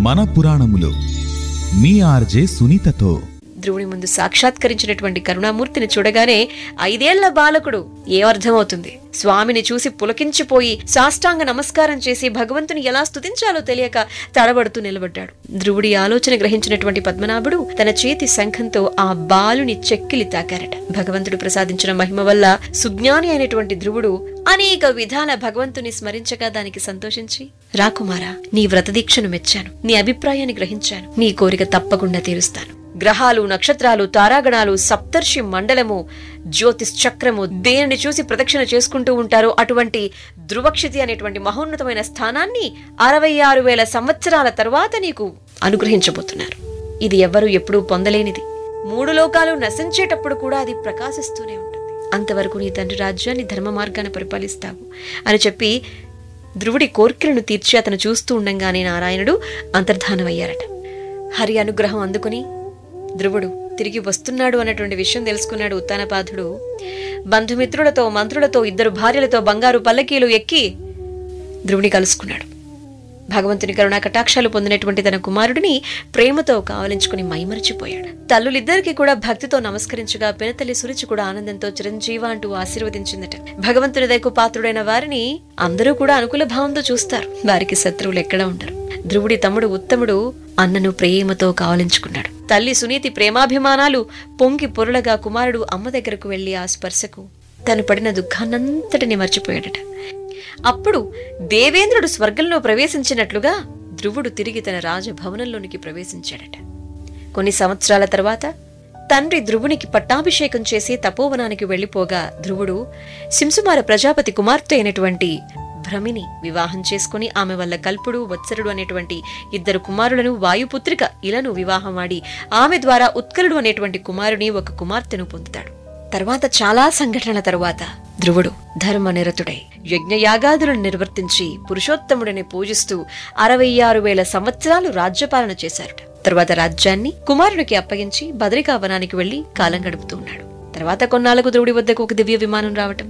మన పురాణములు మీ ఆర్జే సునీతతో. ధ్రువుని ముందు సాక్షాత్కరించినటువంటి కరుణామూర్తిని చూడగానే 5 ఏళ్ల బాలకుడు ఏమర్థమవుతుంది? స్వామిని చూసి పులకించిపోయి సాష్టాంగ నమస్కారం చేసి భగవంతుని ఎలా స్తుతించాలో తెలియక తడబడుతూ నిలబడ్డాడు. ధ్రువుడి ఆలోచన గ్రహించినటువంటి పద్మనాభుడు తన చేతి శంఖంతో ఆ బాలుని చెక్కిలి తాకారట. భగవంతుడు ప్రసాదించిన మహిమ వల్ల సుజ్ఞాని అయినటువంటి ధ్రువుడు అనేక విధాల భగవంతుని స్మరించగా దానికి సంతోషించి, రాకుమారా, నీ వ్రతదీక్షను మెచ్చాను, నీ అభిప్రాయాన్ని గ్రహించాను, నీ కోరిక తప్పకుండా తీరుస్తాను. గ్రహాలు, నక్షత్రాలు, తారాగణాలు, సప్తర్షి మండలము, జ్యోతిశ్చక్రము దేనిని చూసి ప్రదక్షిణ చేసుకుంటూ ఉంటారో అటువంటి ధ్రువక్షితి అనేటువంటి మహోన్నతమైన స్థానాన్ని 66,000 సంవత్సరాల తర్వాత నీకు అనుగ్రహించబోతున్నారు. ఇది ఎవ్వరూ ఎప్పుడూ పొందలేనిది. 3 లోకాలు నశించేటప్పుడు కూడా అది ప్రకాశిస్తూనే ఉంటుంది. అంతవరకు నీ తండ్రి రాజ్యాన్ని ధర్మ మార్గాన్ని పరిపాలిస్తావు అని చెప్పి ధ్రువుడి కోర్కెలను తీర్చి అతను చూస్తూ ఉండంగానే నారాయణుడు అంతర్ధానమయ్యారట. హరి అనుగ్రహం అందుకుని ధ్రువుడు తిరిగి వస్తున్నాడు అన్నటువంటి విషయం తెలుసుకున్నాడు ఉత్తానపాదుడు. బంధుమిత్రులతో, మంత్రులతో, 2 భార్యలతో బంగారు పల్లకీలు ఎక్కి ధ్రువుని కలుసుకున్నాడు. భగవంతుని కరుణా కటాక్షాలు పొందినటువంటి తన కుమారుడిని ప్రేమతో కావలించుకుని మైమరిచిపోయాడు. తల్లులిద్దరికీ కూడా భక్తితో నమస్కరించగా పినతల్లి సురుచి కూడా ఆనందంతో చిరంజీవ అంటూ ఆశీర్వదించిందట. భగవంతుని దయకు పాత్రుడైన వారిని అందరూ కూడా అనుకూల భావంతో చూస్తారు. వారికి శత్రువులు ఎక్కడా ఉండరు. ధ్రువుడి తమ్ముడు ఉత్తముడు అన్నను ప్రేమతో కావలించుకున్నాడు. తల్లి సునీతి ప్రేమాభిమానాలు పొంగి పొరలగా కుమారుడు అమ్మ దగ్గరకు వెళ్లి ఆ స్పర్శకు తను పడిన దుఃఖాన్నంతటిని మర్చిపోయాడట. అప్పుడు దేవేంద్రుడు స్వర్గంలో ప్రవేశించినట్లుగా ధ్రువుడు తిరిగి తన రాజభవనంలోనికి ప్రవేశించాడట. కొన్ని సంవత్సరాల తర్వాత తండ్రి ధ్రువునికి పట్టాభిషేకం చేసి తపోవనానికి వెళ్లిపోగా ధ్రువుడు శింసుమార ప్రజాపతి కుమార్తె అయినటువంటి భ్రమిని వివాహం చేసుకుని ఆమె వల్ల కల్పుడు, వత్సరుడు అనేటువంటి 2 కుమారులను, వాయుపుత్రిక ఇలను వివాహమాడి ఆమె ద్వారా ఉత్కలుడు అనేటువంటి కుమారుని, ఒక కుమార్తెను పొందుతాడు. తర్వాత చాలా సంఘటనల తరువాత ధ్రువుడు ధర్మనిరతుడై యజ్ఞయాగాదులను నిర్వర్తించి పురుషోత్తముడిని పూజిస్తూ 66,000 సంవత్సరాలు రాజ్యపాలన చేశారట. తరువాత రాజ్యాన్ని కుమారునికి అప్పగించి బదరికావనానికి వెళ్లి కాలం గడుపుతూ ఉన్నాడు. తర్వాత కొన్నాళ్లకు ధ్రువుడి వద్దకు ఒక దివ్య విమానం రావటం,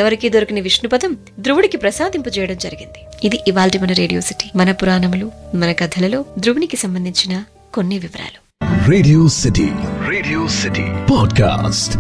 ఎవరికి దొరికిన విష్ణుపదం ధ్రువుడికి ప్రసాదింపజేయడం జరిగింది. ఇది ఇవాల్టి మన రేడియో సిటీ, మన పురాణములు, మన కథలలో ధ్రువునికి సంబంధించిన కొన్ని వివరాలు. Radio city podcast.